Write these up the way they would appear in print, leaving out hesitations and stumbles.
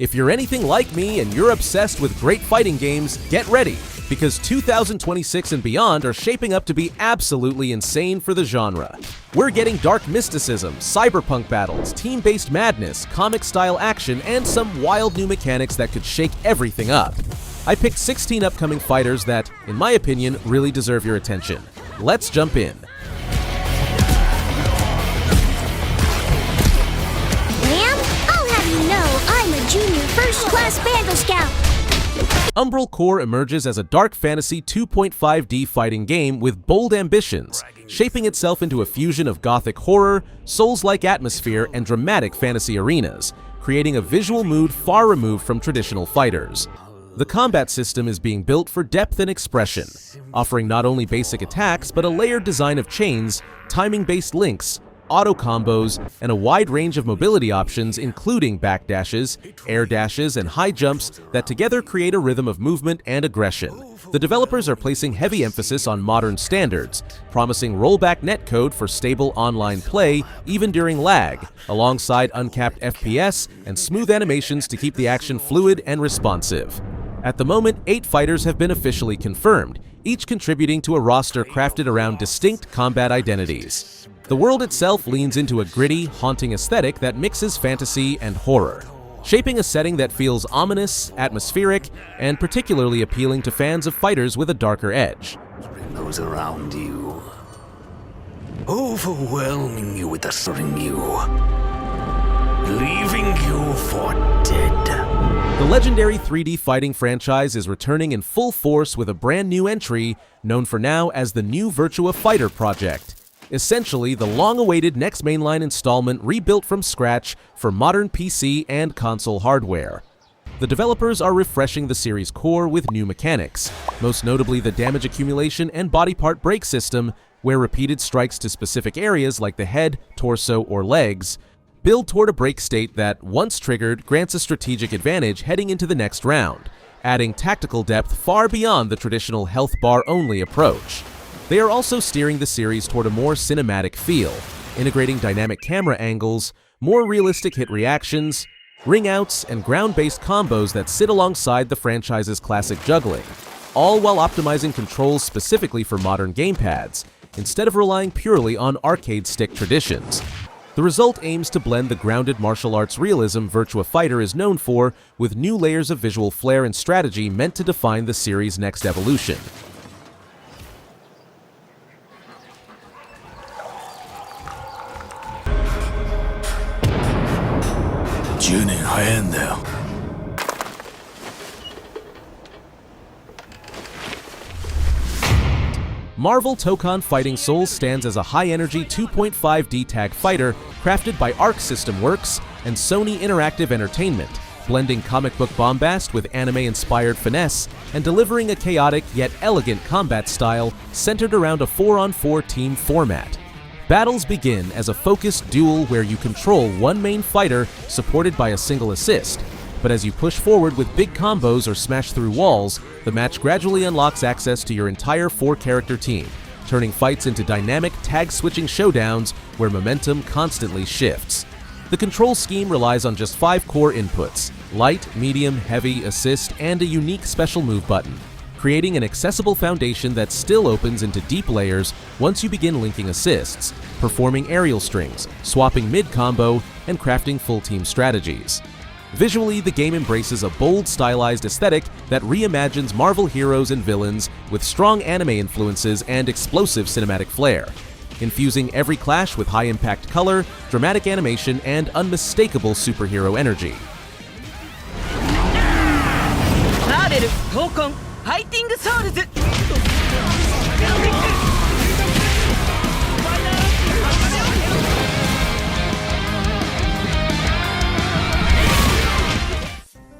If you're anything like me and you're obsessed with great fighting games, get ready, because 2026 and beyond are shaping up to be absolutely insane for the genre. We're getting dark mysticism, cyberpunk battles, team-based madness, comic-style action, and some wild new mechanics that could shake everything up. I picked 16 upcoming fighters that, in my opinion, really deserve your attention. Let's jump in. I'm a junior first-class Vandal Scout! Umbral Core emerges as a dark fantasy 2.5D fighting game with bold ambitions, shaping itself into a fusion of gothic horror, Souls-like atmosphere, and dramatic fantasy arenas, creating a visual mood far removed from traditional fighters. The combat system is being built for depth and expression, offering not only basic attacks but a layered design of chains, timing-based links, auto combos, and a wide range of mobility options including backdashes, air dashes, and high jumps that together create a rhythm of movement and aggression. The developers are placing heavy emphasis on modern standards, promising rollback netcode for stable online play even during lag, alongside uncapped FPS and smooth animations to keep the action fluid and responsive. At the moment, 8 fighters have been officially confirmed, each contributing to a roster crafted around distinct combat identities. The world itself leans into a gritty, haunting aesthetic that mixes fantasy and horror, shaping a setting that feels ominous, atmospheric, and particularly appealing to fans of fighters with a darker edge. Those around you, overwhelming you with the suffering you, leaving you for dead. The legendary 3D fighting franchise is returning in full force with a brand new entry known for now as the new Virtua Fighter project. Essentially, the long-awaited next mainline installment rebuilt from scratch for modern PC and console hardware. The developers are refreshing the series' core with new mechanics, most notably the damage accumulation and body part break system, where repeated strikes to specific areas like the head, torso, or legs build toward a break state that, once triggered, grants a strategic advantage heading into the next round, adding tactical depth far beyond the traditional health bar-only approach. They are also steering the series toward a more cinematic feel, integrating dynamic camera angles, more realistic hit reactions, ring outs, and ground-based combos that sit alongside the franchise's classic juggling, all while optimizing controls specifically for modern gamepads, instead of relying purely on arcade stick traditions. The result aims to blend the grounded martial arts realism Virtua Fighter is known for with new layers of visual flair and strategy meant to define the series' next evolution. Marvel Tokon Fighting Souls stands as a high-energy 2.5D tag fighter crafted by Arc System Works and Sony Interactive Entertainment, blending comic book bombast with anime-inspired finesse and delivering a chaotic yet elegant combat style centered around a 4-on-4 team format. Battles begin as a focused duel where you control one main fighter supported by a single assist, but as you push forward with big combos or smash through walls, the match gradually unlocks access to your entire 4-character team, turning fights into dynamic tag-switching showdowns where momentum constantly shifts. The control scheme relies on just 5 core inputs: light, medium, heavy, assist, and a unique special move button, creating an accessible foundation that still opens into deep layers once you begin linking assists, performing aerial strings, swapping mid-combo, and crafting full-team strategies. Visually, the game embraces a bold, stylized aesthetic that reimagines Marvel heroes and villains with strong anime influences and explosive cinematic flair, infusing every clash with high-impact color, dramatic animation, and unmistakable superhero energy. Tokon Fighting Souls!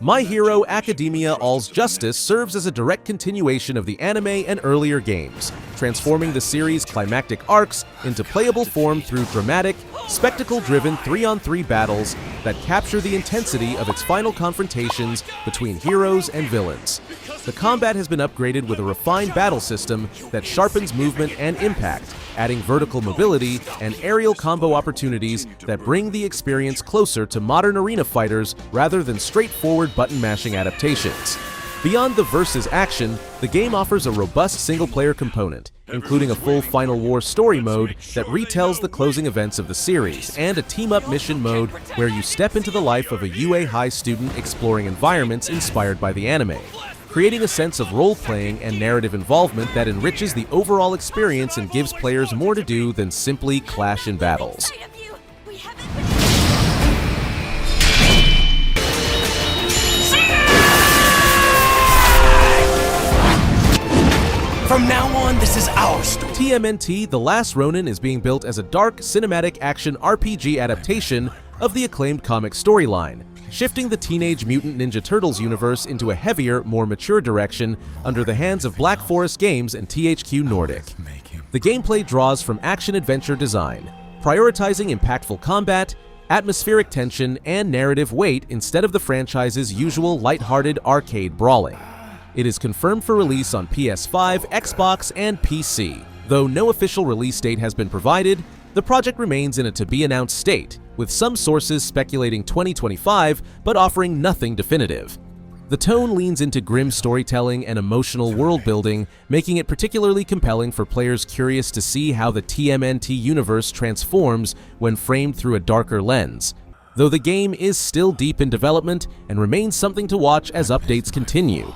My Hero Academia All's Justice serves as a direct continuation of the anime and earlier games, transforming the series' climactic arcs into playable form through dramatic, spectacle-driven 3-on-3 battles that capture the intensity of its final confrontations between heroes and villains. The combat has been upgraded with a refined battle system that sharpens movement and impact, adding vertical mobility and aerial combo opportunities that bring the experience closer to modern arena fighters rather than straightforward button-mashing adaptations. Beyond the versus action, the game offers a robust single-player component, including a full Final War story mode that retells the closing events of the series, and a team-up mission mode where you step into the life of a UA High student exploring environments inspired by the anime, creating a sense of role-playing and narrative involvement that enriches the overall experience and gives players more to do than simply clash in battles. From now on, this is our story. TMNT The Last Ronin is being built as a dark, cinematic action RPG adaptation of the acclaimed comic storyline, shifting the Teenage Mutant Ninja Turtles universe into a heavier, more mature direction under the hands of Black Forest Games and THQ Nordic. The gameplay draws from action-adventure design, prioritizing impactful combat, atmospheric tension, and narrative weight instead of the franchise's usual lighthearted arcade brawling. It is confirmed for release on PS5, Xbox, and PC. Though no official release date has been provided, the project remains in a to-be-announced state, with some sources speculating 2025 but offering nothing definitive. The tone leans into grim storytelling and emotional world-building, making it particularly compelling for players curious to see how the TMNT universe transforms when framed through a darker lens, though the game is still deep in development and remains something to watch as updates continue.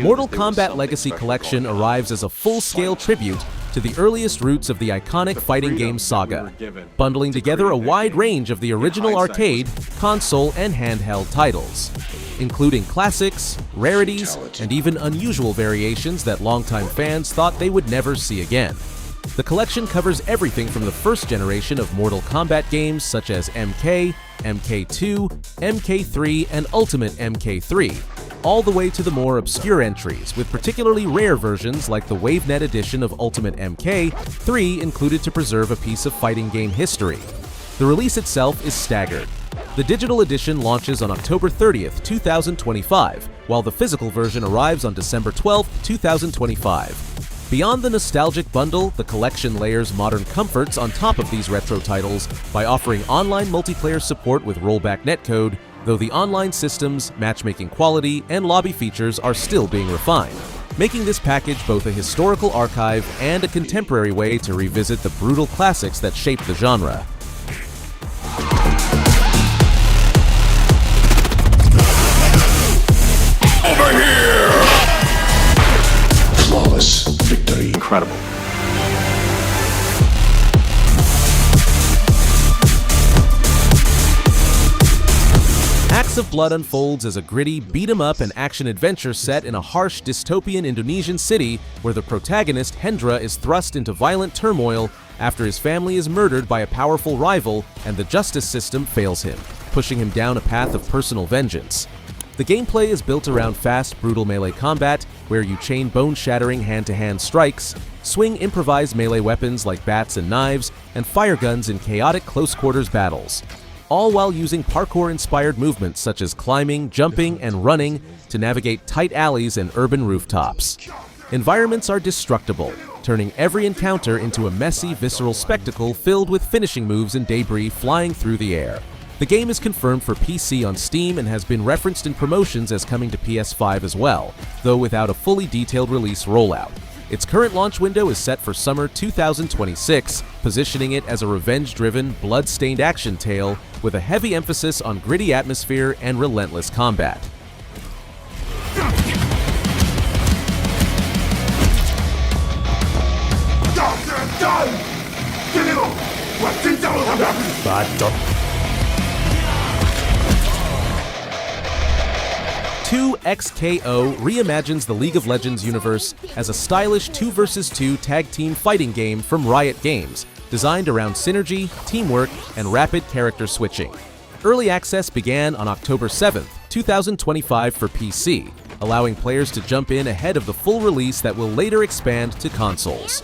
Mortal Kombat Legacy Collection arrives as a full-scale tribute to the earliest roots of the iconic fighting game saga, bundling together a wide range of the original arcade, console, and handheld titles, including classics, rarities, and even unusual variations that longtime fans thought they would never see again. The collection covers everything from the first generation of Mortal Kombat games such as MK, MK2, MK3, and Ultimate MK3, all the way to the more obscure entries, with particularly rare versions like the WaveNet edition of Ultimate MK3 included to preserve a piece of fighting game history. The release itself is staggered. The digital edition launches on October 30th, 2025, while the physical version arrives on December 12th, 2025. Beyond the nostalgic bundle, the collection layers modern comforts on top of these retro titles by offering online multiplayer support with rollback netcode, though the online systems, matchmaking quality, and lobby features are still being refined, making this package both a historical archive and a contemporary way to revisit the brutal classics that shaped the genre. Over here! Flawless victory. Incredible. Acts of Blood unfolds as a gritty beat-em-up and action-adventure set in a harsh dystopian Indonesian city where the protagonist, Hendra, is thrust into violent turmoil after his family is murdered by a powerful rival and the justice system fails him, pushing him down a path of personal vengeance. The gameplay is built around fast, brutal melee combat, where you chain bone-shattering hand-to-hand strikes, swing improvised melee weapons like bats and knives, and fire guns in chaotic close-quarters battles, all while using parkour-inspired movements such as climbing, jumping, and running to navigate tight alleys and urban rooftops. Environments are destructible, turning every encounter into a messy, visceral spectacle filled with finishing moves and debris flying through the air. The game is confirmed for PC on Steam and has been referenced in promotions as coming to PS5 as well, though without a fully detailed release rollout. Its current launch window is set for summer 2026, positioning it as a revenge-driven, blood-stained action tale with a heavy emphasis on gritty atmosphere and relentless combat. Give him XKO reimagines the League of Legends universe as a stylish 2 vs 2 tag team fighting game from Riot Games, designed around synergy, teamwork, and rapid character switching. Early access began on October 7, 2025 for PC, allowing players to jump in ahead of the full release that will later expand to consoles.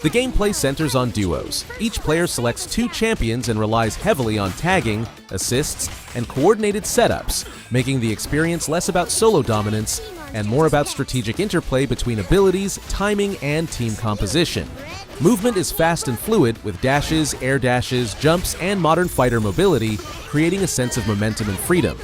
The gameplay centers on duos. Each player selects 2 champions and relies heavily on tagging, assists, and coordinated setups, making the experience less about solo dominance and more about strategic interplay between abilities, timing, and team composition. Movement is fast and fluid, with dashes, air dashes, jumps, and modern fighter mobility, creating a sense of momentum and freedom.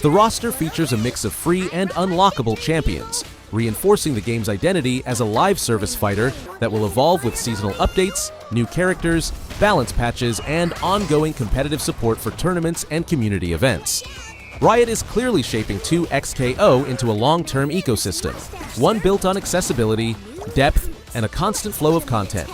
The roster features a mix of free and unlockable champions, reinforcing the game's identity as a live service fighter that will evolve with seasonal updates, new characters, balance patches, and ongoing competitive support for tournaments and community events. Riot is clearly shaping 2XKO into a long-term ecosystem, one built on accessibility, depth, and a constant flow of content.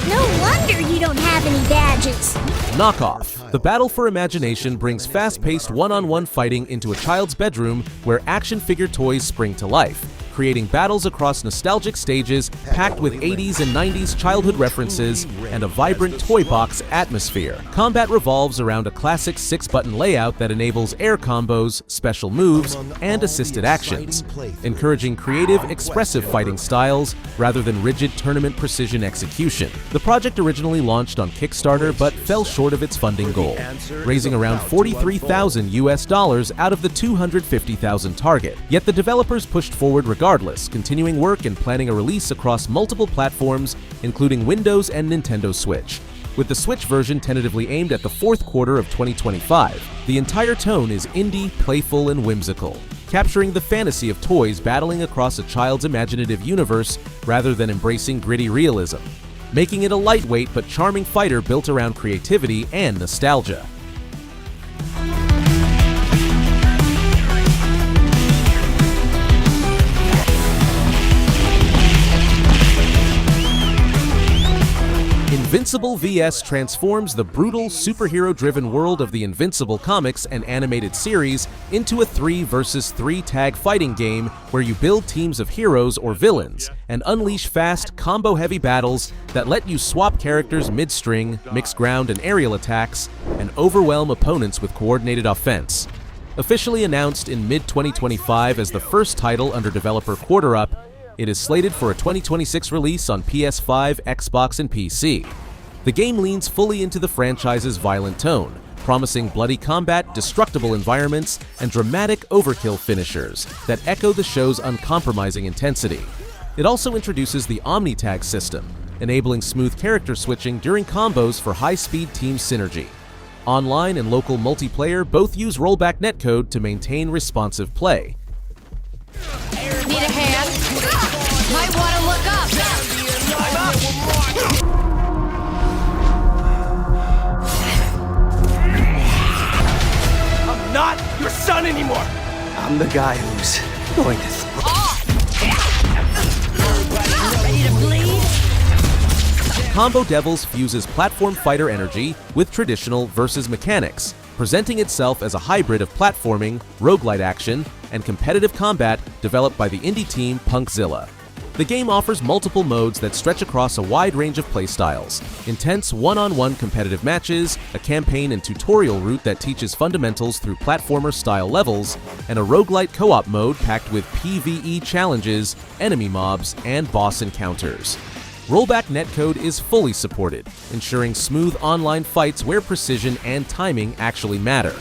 No wonder you don't have any badges. Knockoff. The battle for imagination brings fast-paced one-on-one fighting into a child's bedroom where action figure toys spring to life, creating battles across nostalgic stages packed with 80s and 90s childhood references and a vibrant toy box atmosphere. Combat revolves around a classic 6-button layout that enables air combos, special moves, and assisted actions, encouraging creative, expressive fighting styles rather than rigid tournament precision execution. The project originally launched on Kickstarter but fell short of its funding goal, raising around $43,000 out of the $250,000 target. Yet the developers pushed forward regardless, continuing work and planning a release across multiple platforms, including Windows and Nintendo Switch. With the Switch version tentatively aimed at the fourth quarter of 2025, the entire tone is indie, playful, and whimsical, capturing the fantasy of toys battling across a child's imaginative universe rather than embracing gritty realism, making it a lightweight but charming fighter built around creativity and nostalgia. Invincible vs transforms the brutal, superhero-driven world of the Invincible comics and animated series into a 3 vs 3 tag fighting game where you build teams of heroes or villains and unleash fast, combo-heavy battles that let you swap characters mid-string, mix ground and aerial attacks, and overwhelm opponents with coordinated offense. Officially announced in mid-2025 as the first title under developer QuarterUp, it is slated for a 2026 release on PS5, Xbox, and PC. The game leans fully into the franchise's violent tone, promising bloody combat, destructible environments, and dramatic overkill finishers that echo the show's uncompromising intensity. It also introduces the Omni-Tag system, enabling smooth character switching during combos for high-speed team synergy. Online and local multiplayer both use rollback netcode to maintain responsive play. Need a hand? Might want to look up. I'm not your son anymore. I'm the guy who's going to... Ready to bleed? Combo Devils fuses platform fighter energy with traditional versus mechanics, presenting itself as a hybrid of platforming, roguelite action, and competitive combat developed by the indie team Punkzilla. The game offers multiple modes that stretch across a wide range of playstyles: intense one-on-one competitive matches, a campaign and tutorial route that teaches fundamentals through platformer-style levels, and a roguelite co-op mode packed with PvE challenges, enemy mobs, and boss encounters. Rollback netcode is fully supported, ensuring smooth online fights where precision and timing actually matter.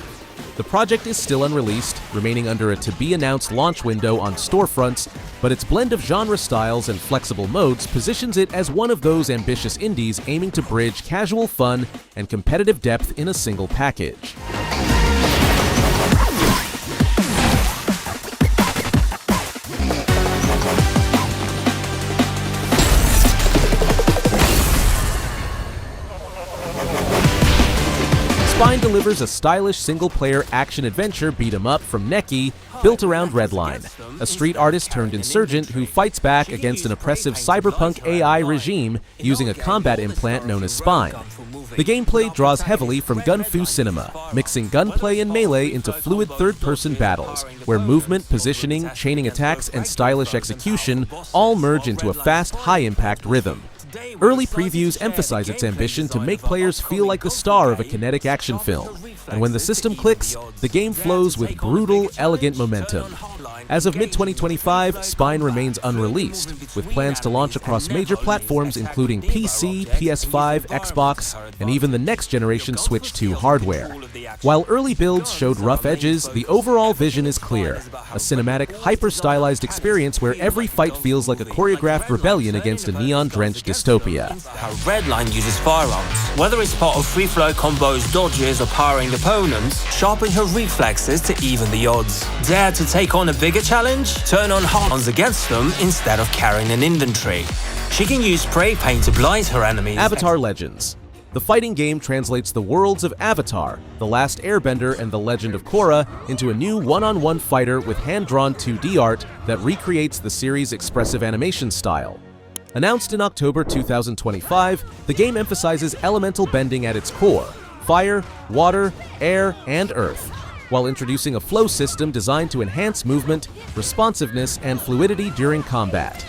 The project is still unreleased, remaining under a to-be-announced launch window on storefronts, but its blend of genre styles and flexible modes positions it as one of those ambitious indies aiming to bridge casual fun and competitive depth in a single package. Spine delivers a stylish single-player action-adventure beat-em-up from Neki built around Redline, a street artist turned insurgent who fights back against an oppressive cyberpunk AI regime using a combat implant known as Spine. The gameplay draws heavily from Gun Fu cinema, mixing gunplay and melee into fluid third-person battles, where movement, positioning, chaining attacks, and stylish execution all merge into a fast, high-impact rhythm. Early previews emphasize its ambition to make players feel like the star of a kinetic action film, and when the system clicks, the game flows with brutal, elegant momentum. As of mid-2025, Spine remains unreleased, with plans to launch across major platforms including PC, PS5, Xbox, and even the next-generation Switch 2 hardware. While early builds showed rough edges, the overall vision is clear, a cinematic, hyper-stylized experience where every fight feels like a choreographed rebellion against a neon-drenched dystopia. How Redline uses firearms. Whether it's part of free-flow combos, dodges, or powering opponents, sharpen her reflexes to even the odds. Dare to take on a bigger challenge? Turn on hard-ons against them instead of carrying an inventory. She can use spray paint to blind her enemies. Avatar Legends. The fighting game translates the worlds of Avatar, The Last Airbender, and The Legend of Korra into a new one-on-one fighter with hand-drawn 2D art that recreates the series' expressive animation style. Announced in October 2025, the game emphasizes elemental bending at its core: fire, water, air, and earth, while introducing a flow system designed to enhance movement, responsiveness, and fluidity during combat.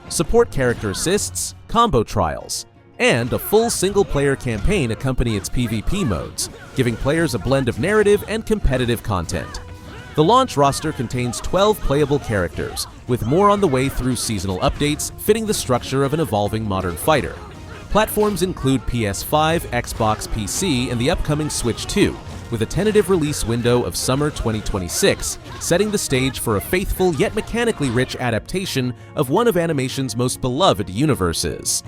Support character assists, combo trials, and a full single-player campaign accompany its PvP modes, giving players a blend of narrative and competitive content. The launch roster contains 12 playable characters, with more on the way through seasonal updates fitting the structure of an evolving modern fighter. Platforms include PS5, Xbox, PC, and the upcoming Switch 2, with a tentative release window of summer 2026, setting the stage for a faithful yet mechanically rich adaptation of one of animation's most beloved universes.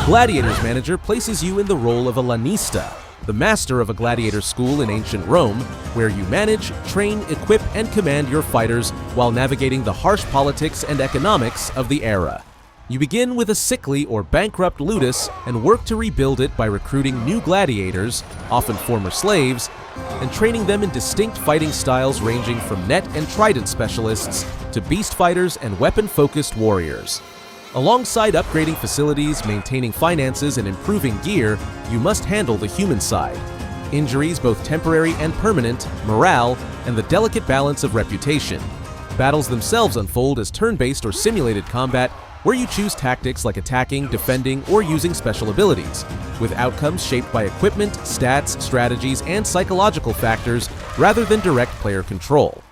Gladiators Manager places you in the role of a lanista, the master of a gladiator school in ancient Rome, where you manage, train, equip, and command your fighters while navigating the harsh politics and economics of the era. You begin with a sickly or bankrupt ludus and work to rebuild it by recruiting new gladiators, often former slaves, and training them in distinct fighting styles ranging from net and trident specialists to beast fighters and weapon-focused warriors. Alongside upgrading facilities, maintaining finances, and improving gear, you must handle the human side. Injuries, both temporary and permanent, morale, and the delicate balance of reputation. Battles themselves unfold as turn-based or simulated combat, where you choose tactics like attacking, defending, or using special abilities, with outcomes shaped by equipment, stats, strategies, and psychological factors rather than direct player control.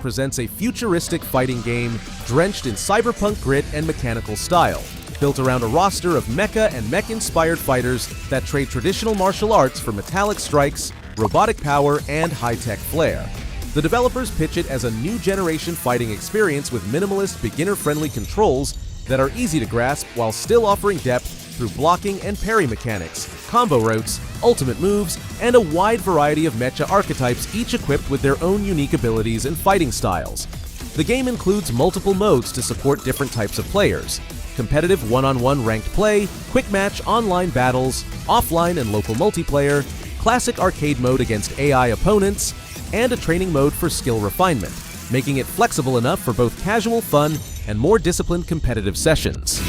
Presents a futuristic fighting game drenched in cyberpunk grit and mechanical style, built around a roster of mecha and mech-inspired fighters that trade traditional martial arts for metallic strikes, robotic power, and high-tech flair. The developers pitch it as a new generation fighting experience with minimalist, beginner-friendly controls that are easy to grasp while still offering depth through blocking and parry mechanics, combo routes, ultimate moves, and a wide variety of mecha archetypes, each equipped with their own unique abilities and fighting styles. The game includes multiple modes to support different types of players: competitive one-on-one ranked play, quick match online battles, offline and local multiplayer, classic arcade mode against AI opponents, and a training mode for skill refinement, making it flexible enough for both casual fun and more disciplined competitive sessions.